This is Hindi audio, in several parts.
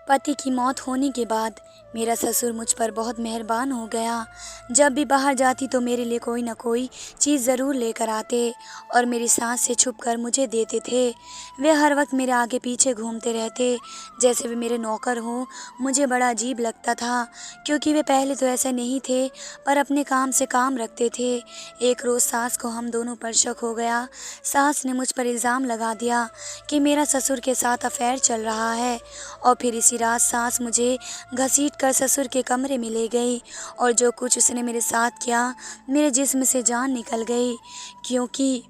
पति की मौत होने के बाद मेरा ससुर मुझ पर बहुत मेहरबान हो गया। जब भी बाहर जाती तो मेरे लिए कोई ना कोई चीज़ ज़रूर लेकर आते और मेरी सास से छुप कर मुझे देते थे। वे हर वक्त मेरे आगे पीछे घूमते रहते, जैसे वे मेरे नौकर हों। मुझे बड़ा अजीब लगता था, क्योंकि वे पहले तो ऐसे नहीं थे, पर अपने काम से काम रखते थे। एक रोज़ सास को हम दोनों पर शक हो गया। सास ने मुझ पर इल्ज़ाम लगा दिया कि मेरा ससुर के साथ अफेयर चल रहा है, और फिर इसी रात सास मुझे घसीट कर ससुर के कमरे में ले गई, और जो कुछ उसने मेरे साथ किया, मेरे जिस्म से जान निकल गई। क्योंकि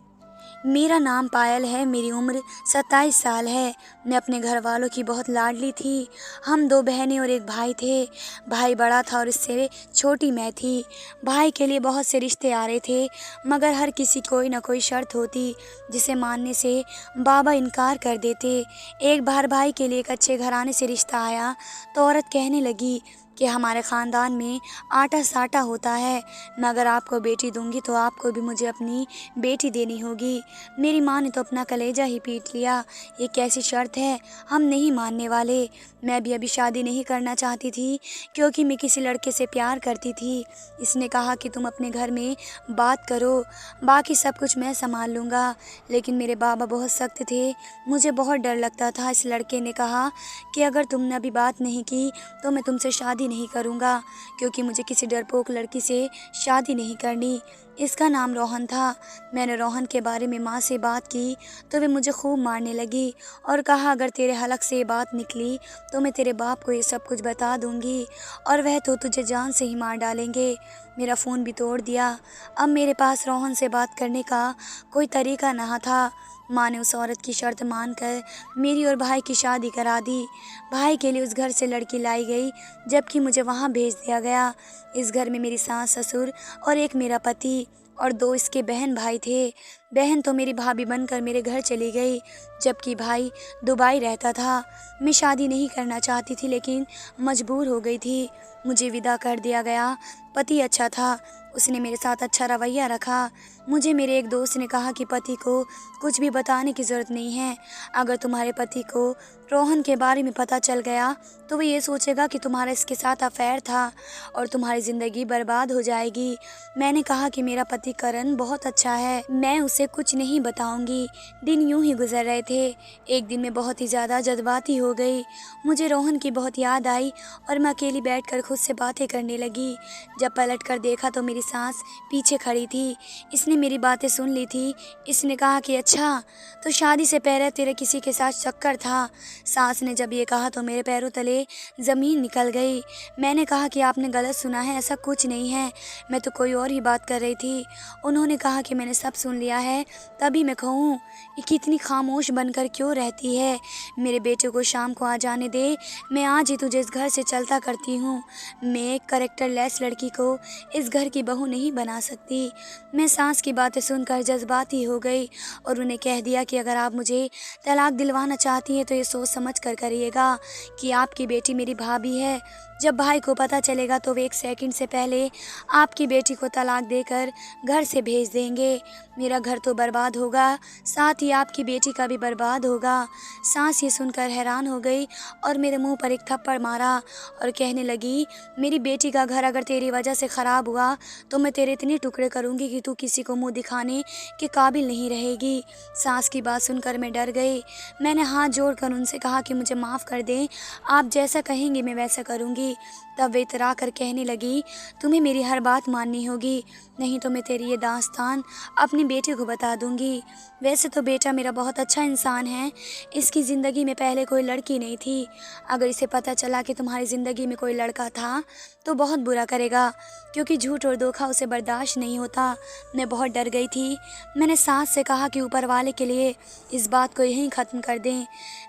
मेरा नाम पायल है, मेरी उम्र 27 साल है। मैं अपने घर वालों की बहुत लाडली थी। हम 2 बहनें और एक भाई थे। भाई बड़ा था और इससे छोटी मैं थी। भाई के लिए बहुत से रिश्ते आ रहे थे, मगर हर किसी की कोई ना कोई शर्त होती, जिसे मानने से बाबा इनकार कर देते। एक बार भाई के लिए एक अच्छे घराने से रिश्ता आया तो औरत कहने लगी कि हमारे ख़ानदान में आटा साटा होता है, मैं अगर आपको बेटी दूंगी तो आपको भी मुझे अपनी बेटी देनी होगी। मेरी माँ ने तो अपना कलेजा ही पीट लिया। ये कैसी शर्त है, हम नहीं मानने वाले। मैं भी अभी शादी नहीं करना चाहती थी, क्योंकि मैं किसी लड़के से प्यार करती थी। इसने कहा कि तुम अपने घर में बात करो, बाकी सब कुछ मैं संभाल लूँगा। लेकिन मेरे बाबा बहुत सख्त थे, मुझे बहुत डर लगता था। इस लड़के ने कहा कि अगर तुमने अभी बात नहीं की तो मैं तुमसे शादी नहीं करूँगा, क्योंकि मुझे किसी डरपोक लड़की से शादी नहीं करनी। इसका नाम रोहन था। मैंने रोहन के बारे में माँ से बात की तो वे मुझे खूब मारने लगी और कहा, अगर तेरे हलक से ये बात निकली तो मैं तेरे बाप को ये सब कुछ बता दूँगी, और वह तो तुझे जान से ही मार डालेंगे। मेरा फ़ोन भी तोड़ दिया। अब मेरे पास रोहन से बात करने का कोई तरीका ना था। माँ ने उस औरत की शर्त मानकर मेरी और भाई की शादी करा दी। भाई के लिए उस घर से लड़की लाई गई, जबकि मुझे वहाँ भेज दिया गया। इस घर में मेरी सास, ससुर और एक मेरा पति और 2 इसके बहन भाई थे। बहन तो मेरी भाभी बनकर मेरे घर चली गई, जबकि भाई दुबई रहता था। मैं शादी नहीं करना चाहती थी, लेकिन मजबूर हो गई थी। मुझे विदा कर दिया गया। पति अच्छा था, उसने मेरे साथ अच्छा रवैया रखा। मुझे मेरे एक दोस्त ने कहा कि पति को कुछ भी बताने की ज़रूरत नहीं है। अगर तुम्हारे पति को रोहन के बारे में पता चल गया तो वो ये सोचेगा कि तुम्हारा इसके साथ अफेयर था और तुम्हारी ज़िंदगी बर्बाद हो जाएगी। मैंने कहा कि मेरा पति करण बहुत अच्छा है, मैं उसे कुछ नहीं बताऊंगी। दिन यूं ही गुजर रहे थे। एक दिन मैं बहुत ही ज़्यादा जज्बाती हो गई। मुझे रोहन की बहुत याद आई और मैं अकेली बैठकर खुद से बातें करने लगी। जब पलट कर देखा तो मेरी सास पीछे खड़ी थी। इसने मेरी बातें सुन ली थी। इसने कहा कि अच्छा, तो शादी से पहले तेरे किसी के साथ चक्कर था। सास ने जब ये कहा तो मेरे पैरों तले ज़मीन निकल गई। मैंने कहा कि आपने गलत सुना है, ऐसा कुछ नहीं है, मैं तो कोई और ही बात कर रही थी। उन्होंने कहा कि मैंने सब सुन लिया है, तभी मैं कहूँ कि इतनी खामोश बनकर क्यों रहती है। मेरे बेटे को शाम को आ जाने दे, मैं आज ही तुझे इस घर से चलता करती हूँ। मैं एक कैरेक्टर लेस लड़की को इस घर की बहू नहीं बना सकती। मैं सास की बातें सुनकर जज्बाती हो गई और उन्हें कह दिया कि अगर आप मुझे तलाक दिलवाना चाहती हैं तो ये सोच समझ कर करिएगा कि आपकी बेटी मेरी भाभी है। जब भाई को पता चलेगा तो वे 1 सेकंड से पहले आपकी बेटी को तलाक देकर घर से भेज देंगे। मेरा घर तो बर्बाद होगा, साथ ही आपकी बेटी का भी बर्बाद होगा। सास ये सुनकर हैरान हो गई और मेरे मुंह पर एक थप्पड़ मारा और कहने लगी, मेरी बेटी का घर अगर तेरी वजह से ख़राब हुआ तो मैं तेरे इतने टुकड़े करूँगी कि तू किसी को मुँह दिखाने के काबिल नहीं रहेगी। सास की बात सुनकर मैं डर गई। मैंने हाथ जोड़कर उनसे कहा कि मुझे माफ़ कर दें, आप जैसा कहेंगे मैं वैसा करूँगी। तब वे इतरा कर कहने लगी, तुम्हें मेरी हर बात माननी होगी, नहीं तो मैं तेरी ये दास्तान अपने बेटे को बता दूंगी। वैसे तो बेटा मेरा बहुत अच्छा इंसान है, इसकी ज़िंदगी में पहले कोई लड़की नहीं थी। अगर इसे पता चला कि तुम्हारी ज़िंदगी में कोई लड़का था तो बहुत बुरा करेगा, क्योंकि झूठ और धोखा उसे बर्दाश्त नहीं होता। मैं बहुत डर गई थी। मैंने सास से कहा कि ऊपर वाले के लिए इस बात को यहीं ख़त्म कर दें।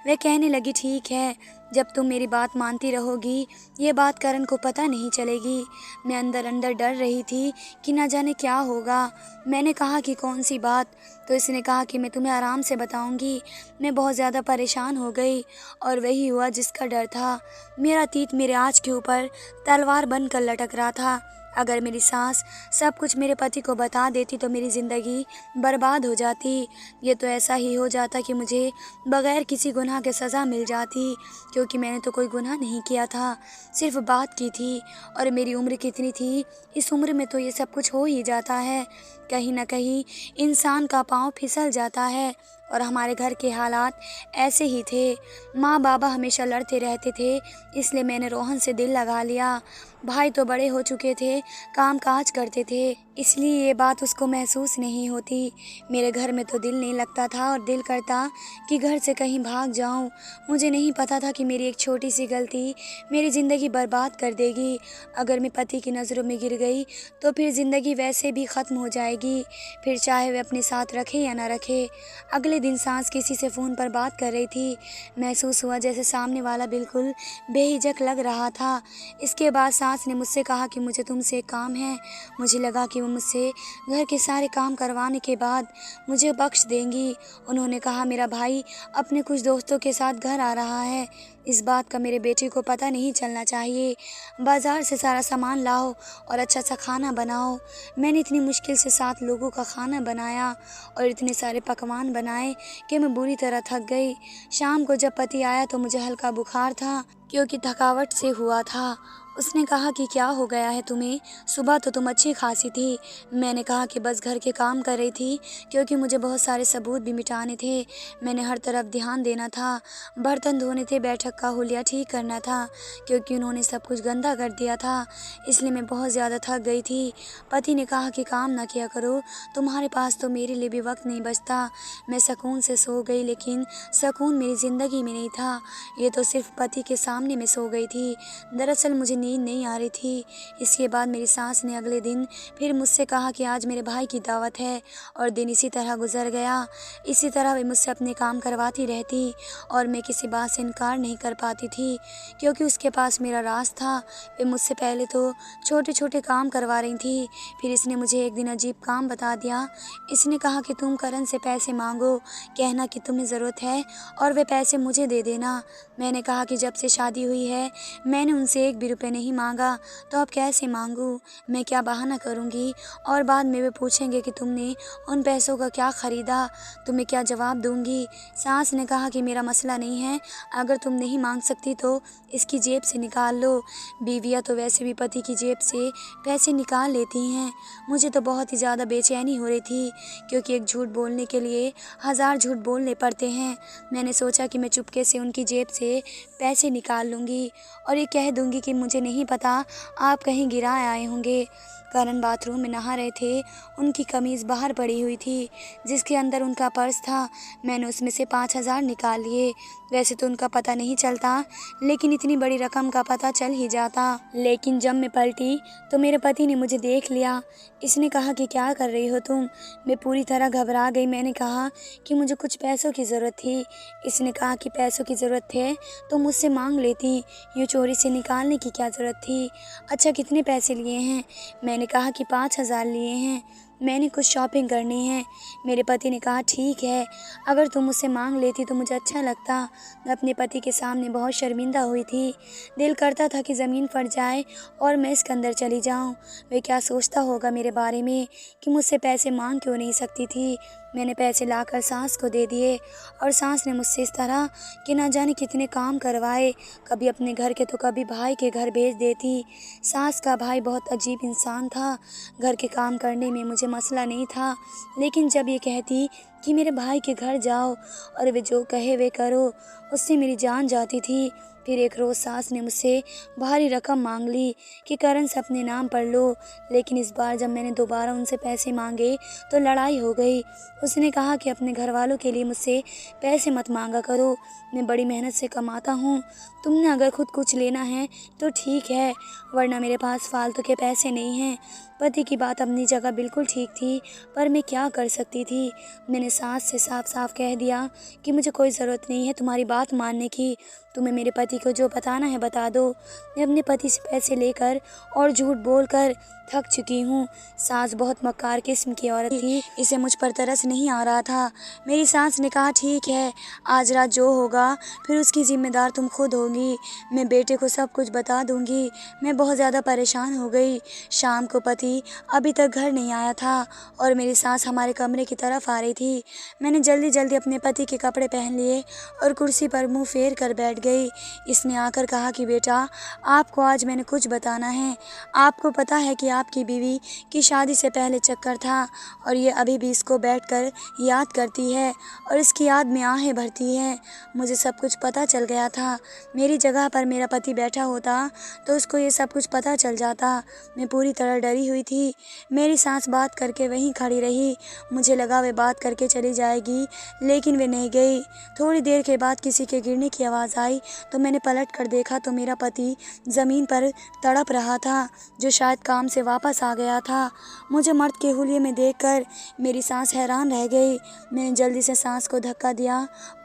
वह कहने लगी, ठीक है, जब तुम मेरी बात मानती रहोगी ये बात करण को पता नहीं चलेगी। मैं अंदर अंदर डर रही थी कि ना जाने क्या होगा। मैंने कहा कि कौन सी बात, तो इसने कहा कि मैं तुम्हें आराम से बताऊंगी। मैं बहुत ज़्यादा परेशान हो गई और वही हुआ जिसका डर था। मेरा तीत मेरे आँच के ऊपर तलवार बनकर लटक रहा था। अगर मेरी सास सब कुछ मेरे पति को बता देती तो मेरी ज़िंदगी बर्बाद हो जाती। ये तो ऐसा ही हो जाता कि मुझे बग़ैर किसी गुनाह के सज़ा मिल जाती, क्योंकि मैंने तो कोई गुनाह नहीं किया था, सिर्फ़ बात की थी। और मेरी उम्र कितनी थी, इस उम्र में तो ये सब कुछ हो ही जाता है। कहीं न कहीं इंसान का पाँव फिसल जाता है। और हमारे घर के हालात ऐसे ही थे। माँ बाबा हमेशा लड़ते रहते थे, इसलिए मैंने रोहन से दिल लगा लिया। भाई तो बड़े हो चुके थे, काम काज करते थे, इसलिए ये बात उसको महसूस नहीं होती। मेरे घर में तो दिल नहीं लगता था और दिल करता कि घर से कहीं भाग जाऊं। मुझे नहीं पता था कि मेरी एक छोटी सी गलती मेरी ज़िंदगी बर्बाद कर देगी। अगर मैं पति की नज़रों में गिर गई तो फिर ज़िंदगी वैसे भी ख़त्म हो जाएगी, फिर चाहे वे अपने साथ रखे या ना रखे। अगले दिन सास किसी से फ़ोन पर बात कर रही थी। महसूस हुआ जैसे सामने वाला बिल्कुल बेहिचक लग रहा था। इसके बाद सास ने मुझसे कहा कि मुझे तुमसे एक काम है। मुझे लगा कि वो मुझसे घर के सारे काम करवाने के बाद मुझे बख्श देंगी। उन्होंने कहा मेरा भाई अपने कुछ दोस्तों के साथ घर आ रहा है, इस बात का मेरे बेटे को पता नहीं चलना चाहिए। बाज़ार से सारा सामान लाओ और अच्छा सा खाना बनाओ। मैंने इतनी मुश्किल से 7 लोगों का खाना बनाया और इतने सारे पकवान बनाए कि मैं बुरी तरह थक गई। शाम को जब पति आया तो मुझे हल्का बुखार था, क्योंकि थकावट से हुआ था। उसने कहा कि क्या हो गया है तुम्हें, सुबह तो तुम अच्छी खासी थी। मैंने कहा कि बस घर के काम कर रही थी, क्योंकि मुझे बहुत सारे सबूत भी मिटाने थे। मैंने हर तरफ ध्यान देना था, बर्तन धोने थे, बैठक का हुलिया ठीक करना था, क्योंकि उन्होंने सब कुछ गंदा कर दिया था, इसलिए मैं बहुत ज़्यादा थक गई थी। पति ने कहा कि काम ना किया करो, तुम्हारे पास तो मेरे लिए भी वक्त नहीं बचता। मैं सुकून से सो गई, लेकिन सुकून मेरी ज़िंदगी में नहीं था। ये तो सिर्फ पति के सामने मैं सो गई थी। दरअसल मुझे नींद नहीं आ रही थी। इसके बाद मेरी सास ने अगले दिन फिर मुझसे कहा कि आज मेरे भाई की दावत है, और दिन इसी तरह गुजर गया। इसी तरह वे मुझसे अपने काम करवाती रहती और मैं किसी बात से इनकार नहीं कर पाती थी, क्योंकि उसके पास मेरा राज था। वे मुझसे पहले तो छोटे छोटे काम करवा रही थी, फिर इसने मुझे एक दिन अजीब काम बता दिया। इसने कहा कि तुम करण से पैसे मांगो, कहना कि तुम्हें ज़रूरत है और वे पैसे मुझे दे देना। मैंने कहा कि जब से शादी हुई है मैंने उनसे एक भी रुपये नहीं मांगा, तो अब कैसे मांगूं? मैं क्या बहाना करूंगी? और बाद में वे पूछेंगे कि तुमने उन पैसों का क्या ख़रीदा, तो मैं क्या जवाब दूंगी? सास ने कहा कि मेरा मसला नहीं है, अगर तुम नहीं मांग सकती तो इसकी जेब से निकाल लो। बीवियाँ तो वैसे भी पति की जेब से पैसे निकाल लेती हैं। मुझे तो बहुत ही ज़्यादा बेचैनी हो रही थी, क्योंकि एक झूठ बोलने के लिए 1000 झूठ बोलने पड़ते हैं। मैंने सोचा कि मैं चुपके से उनकी जेब से पैसे निकाल लूँगी और ये कह दूँगी कि मुझे नहीं पता, आप कहीं गिरा आए होंगे। करण बाथरूम में नहा रहे थे, उनकी कमीज़ बाहर पड़ी हुई थी, जिसके अंदर उनका पर्स था। मैंने उसमें से 5000 निकाल लिए। वैसे तो उनका पता नहीं चलता, लेकिन इतनी बड़ी रकम का पता चल ही जाता। लेकिन जब मैं पलटी तो मेरे पति ने मुझे देख लिया। इसने कहा कि क्या कर रही हो तुम? मैं पूरी तरह घबरा गई। मैंने कहा कि मुझे कुछ पैसों की ज़रूरत थी। इसने कहा कि पैसों की ज़रूरत थे तो मुझसे मांग लेती, यूँ चोरी से निकालने की क्या ज़रूरत थी? अच्छा कितने पैसे लिए हैं? मैंने कहा कि 5000 लिए हैं, मैंने कुछ शॉपिंग करनी है। मेरे पति ने कहा ठीक है, अगर तुम मुझसे मांग लेती तो मुझे अच्छा लगता। मैं अपने पति के सामने बहुत शर्मिंदा हुई थी। दिल करता था कि ज़मीन फट जाए और मैं इसके अंदर चली जाऊं। वे क्या सोचता होगा मेरे बारे में कि मुझसे पैसे मांग क्यों नहीं सकती थी। मैंने पैसे लाकर सास को दे दिए और सास ने मुझसे इस तरह कि ना जाने कितने काम करवाए, कभी अपने घर के तो कभी भाई के घर भेज देती। सास का भाई बहुत अजीब इंसान था। घर के काम करने में मुझे मसला नहीं था, लेकिन जब ये कहती कि मेरे भाई के घर जाओ और वे जो कहे वे करो, उससे मेरी जान जाती थी। फिर एक रोज़ सास ने मुझसे भारी रकम मांग ली कि करण से अपने नाम पढ़ लो, लेकिन इस बार जब मैंने दोबारा उनसे पैसे मांगे तो लड़ाई हो गई। उसने कहा कि अपने घर वालों के लिए मुझसे पैसे मत मांगा करो, मैं बड़ी मेहनत से कमाता हूँ। तुमने अगर खुद कुछ लेना है तो ठीक है, वरना मेरे पास फालतू के पैसे नहीं हैं। पति की बात अपनी जगह बिल्कुल ठीक थी, पर मैं क्या कर सकती थी। मैंने सास से साफ साफ कह दिया कि मुझे कोई ज़रूरत नहीं है तुम्हारी बात मानने की, तुम्हें मेरे पति को जो बताना है बता दो। मैं अपने पति से पैसे लेकर और झूठ बोलकर थक चुकी हूँ। सास बहुत मक्कार किस्म की औरत थी, इसे मुझ पर तरस नहीं आ रहा था। मेरी सास ने कहा ठीक है, आज रात जो होगा फिर उसकी जिम्मेदार तुम खुद होगी, मैं बेटे को सब कुछ बता दूंगी। मैं बहुत ज़्यादा परेशान हो गई। शाम को पति अभी तक घर नहीं आया था और मेरी सास हमारे कमरे की तरफ आ रही थी। मैंने जल्दी जल्दी अपने पति के कपड़े पहन लिए और कुर्सी पर मुंह फेर कर बैठ गई। इसने आकर कहा कि बेटा, आपको आज मैंने कुछ बताना है। आपको पता है कि आपकी बीवी की शादी से पहले चक्कर था और ये अभी भी इसको बैठकर याद करती है और इसकी याद में आहें भरती है। मुझे सब कुछ पता चल गया था। मेरी जगह पर मेरा पति बैठा होता तो उसको ये सब कुछ पता चल जाता। मैं पूरी तरह डरी हुई थी। मेरी सास बात करके वहीं खड़ी रही। मुझे लगा वे बात करके चली जाएगी, लेकिन वे नहीं गई। थोड़ी देर के बाद किसी के गिरने की आवाज़ आई तो मैंने पलट कर देखा तो मेरा पति ज़मीन पर तड़प रहा था, जो शायद काम से वापस आ गया था। मुझे मर्द के हुलिये में देखकर मेरी सास हैरान रह गई। मैंने जल्दी से सास को धक्का दिया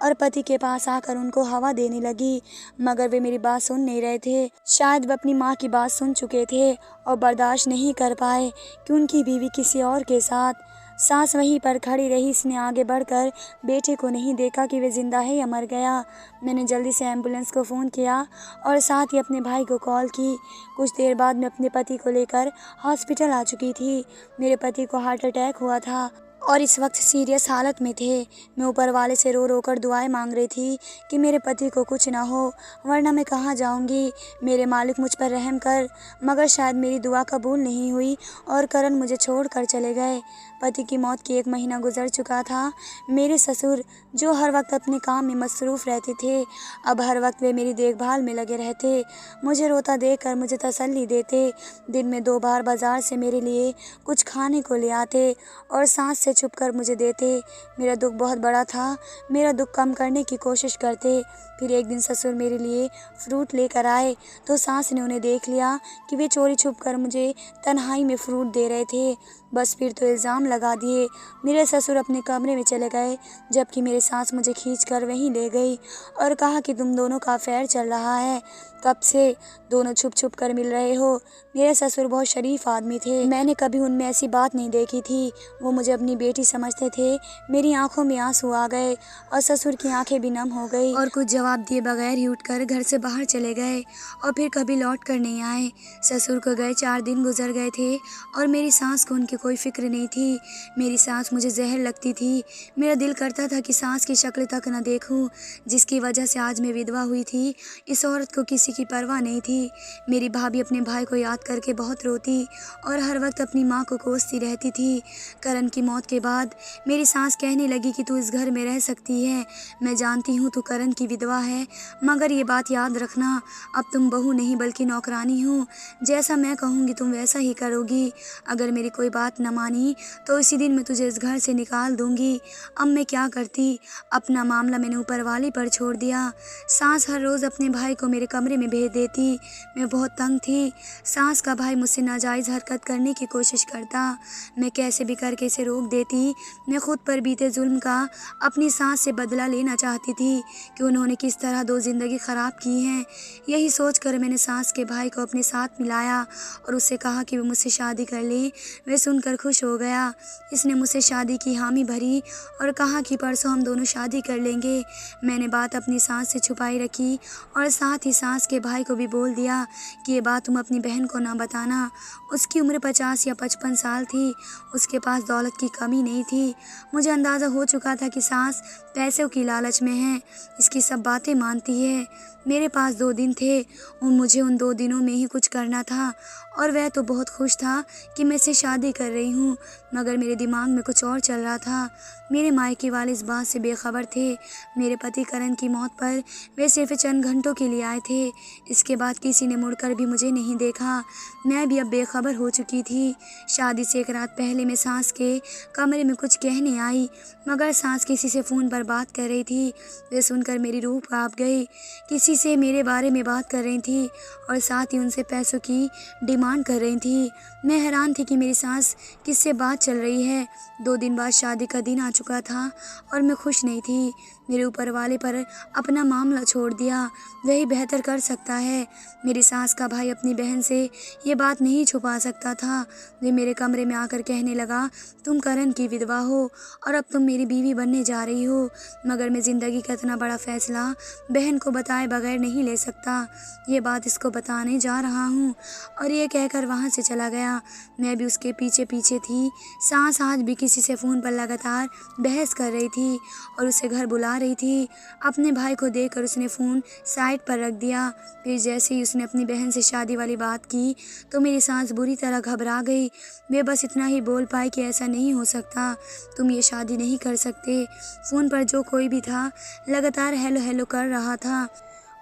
और पति के पास आकर उनको हवा देने लगी, मगर वे मेरी बात सुन नहीं रहे थे। शायद वे अपनी माँ की बात सुन चुके थे और बर्दाश्त नहीं कर पाए कि उनकी बीवी किसी और के साथ। सास वहीं पर खड़ी रही। इसने आगे बढ़कर बेटे को नहीं देखा कि वे जिंदा है या मर गया। मैंने जल्दी से एम्बुलेंस को फ़ोन किया और साथ ही अपने भाई को कॉल की। कुछ देर बाद मैं अपने पति को लेकर हॉस्पिटल आ चुकी थी। मेरे पति को हार्ट अटैक हुआ था और इस वक्त सीरियस हालत में थे। मैं ऊपर वाले से रो रो कर दुआएं मांग रही थी कि मेरे पति को कुछ ना हो, वरना मैं कहाँ जाऊंगी। मेरे मालिक मुझ पर रहम कर। मगर शायद मेरी दुआ कबूल नहीं हुई और करण मुझे छोड़ कर चले गए। पति की मौत की 1 महीना गुजर चुका था। मेरे ससुर, जो हर वक्त अपने काम में मसरूफ़ रहते थे, अब हर वक्त वे मेरी देखभाल में लगे रहते। मुझे रोता देख कर मुझे तसल्ली देते। दिन में 2 बार बाज़ार से मेरे लिए कुछ खाने को ले आते और सांस से छुपकर मुझे देते। मेरा दुख बहुत बड़ा था। मेरा दुख कम करने की कोशिश करते। फिर एक दिन ससुर मेरे लिए फ्रूट लेकर आए तो सास ने उन्हें देख लिया कि वे चोरी छुपकर मुझे तन्हाई में फ्रूट दे रहे थे। बस फिर तो इल्ज़ाम लगा दिए। मेरे ससुर अपने कमरे में चले गए, जबकि मेरी सास मुझे खींचकर वहीं ले गई और कहा कि तुम दोनों का अफेयर चल रहा है। कब से दोनों छुप छुप कर मिल रहे हो? मेरे ससुर बहुत शरीफ आदमी थे। मैंने कभी उनमें ऐसी बात नहीं देखी थी। वो मुझे अपनी बेटी समझते थे। मेरी आंखों में आंसू आ गए और ससुर की आंखें भी नम हो गई और कुछ जवाब दिए बगैर ही उठकर घर से बाहर चले गए और फिर कभी लौट कर नहीं आए। ससुर को गए 4 दिन गुजर गए थे और मेरी सास को उनकी कोई फिक्र नहीं थी। मेरी सास मुझे जहर लगती थी। मेरा दिल करता था कि सास की शक्ल तक न देखूं, जिसकी वजह से आज मैं विधवा हुई थी। इस औरत को किसी की परवाह नहीं थी। मेरी भाभी अपने भाई को याद करके बहुत रोती और हर वक्त अपनी माँ को कोसती रहती थी। करण की मौत के बाद मेरी सास कहने लगी कि तू इस घर में रह सकती है। मैं जानती हूँ तू करण की विधवा है, मगर ये बात याद रखना, अब तुम बहू नहीं बल्कि नौकरानी हो। जैसा मैं कहूँगी तुम वैसा ही करोगी। अगर मेरी कोई बात न मानी तो इसी दिन मैं तुझे इस घर से निकाल दूंगी। अब मैं क्या करती? अपना मामला मैंने ऊपर वाले पर छोड़ दिया। सास हर रोज़ अपने भाई को मेरे कमरे में भेज देती। मैं बहुत तंग थी। सास का भाई मुझसे नाजायज़ हरकत करने की कोशिश करता। मैं कैसे भी करके इसे रोक देती। मैं खुद पर बीते जुल्म का अपनी सास से बदला लेना चाहती थी कि उन्होंने किस तरह 2 ज़िंदगी ख़राब की हैं। यही सोचकर मैंने सास के भाई को अपने साथ मिलाया और उससे कहा कि वो मुझसे शादी कर ले। वह सुनकर खुश हो गया। इसने मुझसे शादी की हामी भरी और कहा कि परसों हम दोनों शादी कर लेंगे। मैंने बात अपनी सास से छुपाई रखी और साथ ही सास के भाई को भी बोल दिया कि ये बात तुम अपनी बहन को ना बताना। उसकी उम्र 50 या 55 साल थी। उसके पास दौलत की कमी नहीं थी। मुझे अंदाज़ा हो चुका था कि सास पैसों की लालच में है, इसकी सब बातें मानती है। मेरे पास 2 दिन थे और मुझे उन 2 दिनों में ही कुछ करना था और वह तो बहुत खुश था कि मैं इससे शादी कर रही हूँ, मगर मेरे दिमाग में कुछ और चल रहा था। मेरे मायके वाले इस बात से बेखबर थे। मेरे पति करण की मौत पर वे सिर्फ चंद घंटों के लिए आए थे। इसके बाद किसी ने मुड़कर भी मुझे नहीं देखा। मैं भी अब बेखबर हो चुकी थी। शादी से 1 रात पहले मैं सास के कमरे में कुछ कहने आई, मगर सास किसी से फ़ोन पर बात कर रही थी। वे सुनकर मेरी रूह कांप गई। किसी से मेरे बारे में बात कर रही थी और साथ ही उनसे पैसों की डिमांड कर रही थी। मैं हैरान थी कि मेरी सास किससे बात चल रही है। 2 दिन बाद शादी का दिन आ चुका था और मैं खुश नहीं थी। मेरे ऊपर वाले पर अपना मामला छोड़ दिया, वही बेहतर कर सकता है। मेरी सास का भाई अपनी बहन से ये बात नहीं छुपा सकता था। वे मेरे कमरे में आकर कहने लगा, तुम करण की विधवा हो और अब तुम मेरी बीवी बनने जा रही हो। मगर मैं ज़िंदगी का इतना बड़ा फैसला बहन को बताए बगैर नहीं ले सकता। ये बात इसको बताने जा रहा हूँ। और ये कहकर वहाँ से चला गया। मैं भी उसके पीछे पीछे थी। सास आज भी किसी से फ़ोन पर लगातार बहस कर रही थी और उसे घर बुला रही थी। अपने भाई को देखकर उसने फ़ोन साइड पर रख दिया। फिर जैसे ही उसने अपनी बहन से शादी वाली बात की तो मेरी सास बुरी तरह घबरा गई। वे बस इतना ही बोल पाई कि ऐसा नहीं हो सकता, तुम ये शादी नहीं कर सकते। फ़ोन पर जो कोई भी था लगातार हेलो हेलो कर रहा था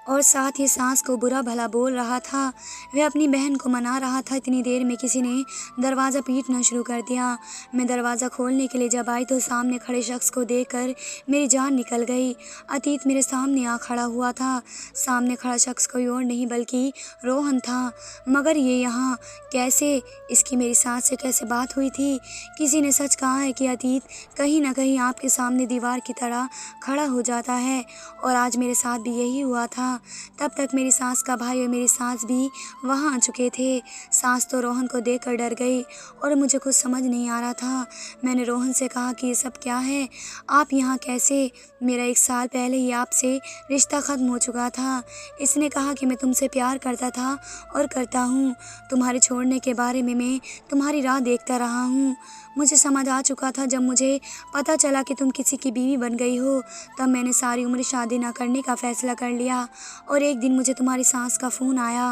और साथ ही सास को बुरा भला बोल रहा था। वह अपनी बहन को मना रहा था। इतनी देर में किसी ने दरवाज़ा पीटना शुरू कर दिया। मैं दरवाज़ा खोलने के लिए जब आई तो सामने खड़े शख्स को देखकर मेरी जान निकल गई। अतीत मेरे सामने आ खड़ा हुआ था। सामने खड़ा शख्स कोई और नहीं बल्कि रोहन था। मगर ये यहाँ कैसे? इसकी मेरी सास से कैसे बात हुई थी? किसी ने सच कहा है कि अतीत कहीं ना कहीं आपके सामने दीवार की तरह खड़ा हो जाता है और आज मेरे साथ भी यही हुआ था। तब तक मेरी सास का भाई और मेरी सास भी वहाँ आ चुके थे। सास तो रोहन को देखकर डर गई और मुझे कुछ समझ नहीं आ रहा था। मैंने रोहन से कहा कि ये सब क्या है, आप यहाँ कैसे? मेरा 1 साल पहले ही आपसे रिश्ता ख़त्म हो चुका था। इसने कहा कि मैं तुमसे प्यार करता था और करता हूँ। तुम्हारे छोड़ने के बारे में मैं तुम्हारी राह देखता रहा हूँ। मुझे समझ आ चुका था जब मुझे पता चला कि तुम किसी की बीवी बन गई हो, तब मैंने सारी उम्र शादी ना करने का फ़ैसला कर लिया। और एक दिन मुझे तुम्हारी सास का फ़ोन आया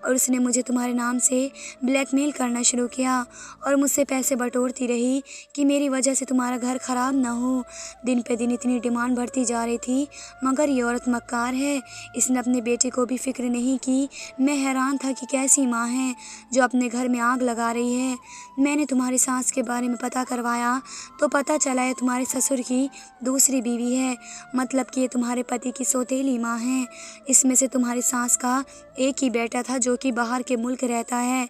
और उसने मुझे तुम्हारे नाम से ब्लैकमेल करना शुरू किया और मुझसे पैसे बटोरती रही कि मेरी वजह से तुम्हारा घर ख़राब ना हो। दिन पे दिन इतनी डिमांड बढ़ती जा रही थी, मगर ये औरत मक्कार है। इसने अपने बेटे को भी फ़िक्र नहीं की। मैं हैरान था कि कैसी माँ है जो अपने घर में आग लगा रही है। मैंने तुम्हारी सास के बारे में पता करवाया तो पता चला है तुम्हारे ससुर की दूसरी बीवी है, मतलब कि ये तुम्हारे पति की सौतेली माँ है। इसमें से तुम्हारी सास का एक ही बेटा था जो कि बाहर के मुल्क रहता है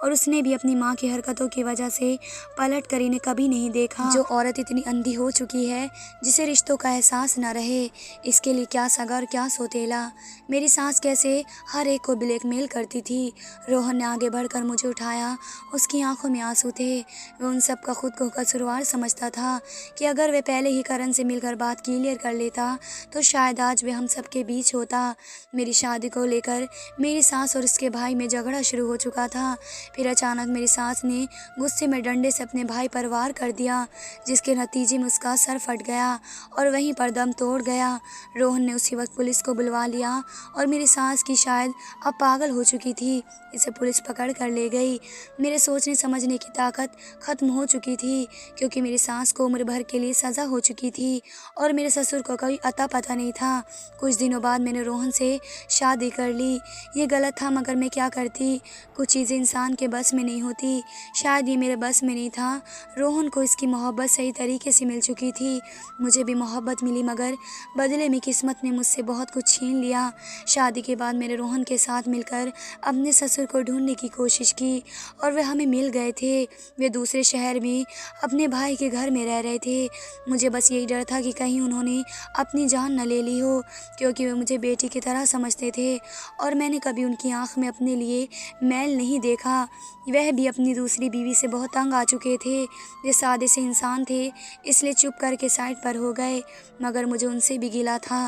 और उसने भी अपनी माँ की हरकतों की वजह से पलट कर इन्हें कभी नहीं देखा। जो औरत इतनी अंधी हो चुकी है जिसे रिश्तों का एहसास न रहे, इसके लिए क्या सगा और क्या सौतेला। मेरी सास कैसे हर एक को ब्लैकमेल करती थी। रोहन ने आगे बढ़कर मुझे उठाया। उसकी आंखों में आंसू थे। वह उन सब का खुद को कसूरवार समझता था कि अगर वह पहले ही करण से मिलकर बात क्लियर कर लेता तो शायद आज वह हम सब के बीच होता। मेरी शादी को लेकर मेरी सास और उसके भाई में झगड़ा शुरू हो चुका था। फिर अचानक मेरी सास ने गुस्से में डंडे से अपने भाई पर वार कर दिया, जिसके नतीजे में उसका सर फट गया और वहीं पर दम तोड़ गया। रोहन ने उसी वक्त पुलिस को बुलवा लिया और मेरी सास की शायद अब पागल हो चुकी थी, इसे पुलिस पकड़ कर ले गई। मेरे सोचने समझने की ताकत ख़त्म हो चुकी थी क्योंकि मेरी सास को उम्र भर के लिए सज़ा हो चुकी थी और मेरे ससुर को कोई अता पता नहीं था। कुछ दिनों बाद मैंने रोहन से शादी कर ली। ये गलत था मगर मैं क्या करती, कुछ चीज़ें इंसान के बस में नहीं होती। शायद ये मेरे बस में नहीं था। रोहन को इसकी मोहब्बत सही तरीके से मिल चुकी थी, मुझे भी मोहब्बत मिली, मगर बदले में किस्मत ने मुझसे बहुत कुछ छीन लिया। शादी के बाद मैंने रोहन के साथ मिलकर अपने ससुर को ढूंढने की कोशिश की और वे हमें मिल गए थे। वे दूसरे शहर में अपने भाई के घर में रह रहे थे। मुझे बस यही डर था कि कहीं उन्होंने अपनी जान न ले ली हो, क्योंकि वे मुझे बेटी की तरह समझते थे और मैंने कभी उनकी आंख में अपने लिए मैल नहीं देखा। वह भी अपनी दूसरी बीवी से बहुत तंग आ चुके थे। वे सादे से इंसान थे, इसलिए चुप करके साइड पर हो गए, मगर मुझे उनसे भी गिला था।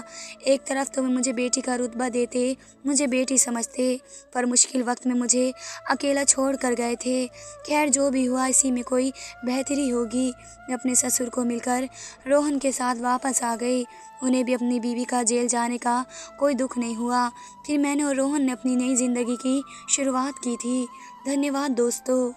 एक तरफ तो वे मुझे बेटी का रुतबा देते, मुझे बेटी समझते, पर मुश्किल वक्त में मुझे अकेला छोड़ कर गए थे। खैर जो भी हुआ इसी में कोई बेहतरी होगी। मैं अपने ससुर को मिलकर रोहन के साथ वापस आ गई। उन्हें भी अपनी बीवी का जेल जाने का कोई दुख नहीं हुआ। फिर मैंने और रोहन ने अपनी नई ज़िंदगी की शुरुआत की थी। धन्यवाद दोस्तों।